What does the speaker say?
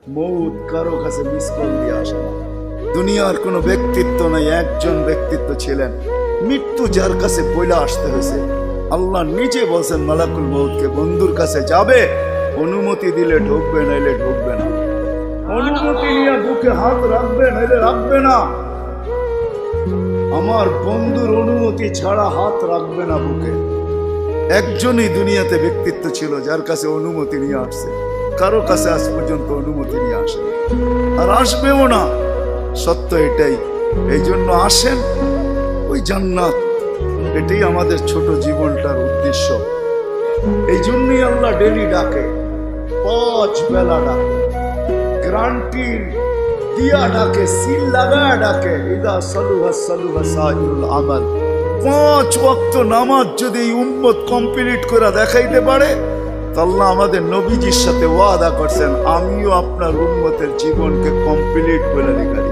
মৌত কারো কাছে মিস কল দিয়ে আসে না। দুনিয়ার কোনো ব্যক্তিত্ব নাই, একজন ব্যক্তিত্ব ছিলেন, মৃত্যু যার কাছে বইলা আসতে হয়েছে। আল্লাহ নিজে বলছেন মালাকুল মৌতকে, বন্ধুর কাছে যাবে, অনুমতি দিলে ঢুকবে, নাইলে ঢুকবে না। অনুমতি নিয়ে বুকে হাত রাখবে, নাইলে রাখবে না। আমার বন্ধুর অনুমতি ছাড়া হাত রাখবে না বুকে। একজনই দুনিয়াতে ব্যক্তিত্ব ছিল যার কাছে অনুমতি নিয়ে আসছে, কারো কাছে আজ পর্যন্ত অনুমতি নিয়ে আসে আর আসবেও না। সত্য এটাই। এই জন্য আসেন, ওই জান্নাত, এটাই আমাদের ছোট জীবনটার উদ্দেশ্য। এই জন্যই আল্লাহ ডেলি ডাকে, 5 বেলা ডাকে, গ্যারান্টি দিয়া ডাকে, সিল লাগা ডাকে। ইদা সালুহা সালুহা সাইরুল আমাল। 5 ওয়াক্ত নামাজ যদি এই উম্মত কমপ্লিট করে দেখাইতে পারে, আল্লাহ আমাদের নবীজির সাথে ওয়াদা করছেন, আমিও আপনার উম্মতের জীবনকে কমপ্লিট করে দেখাই।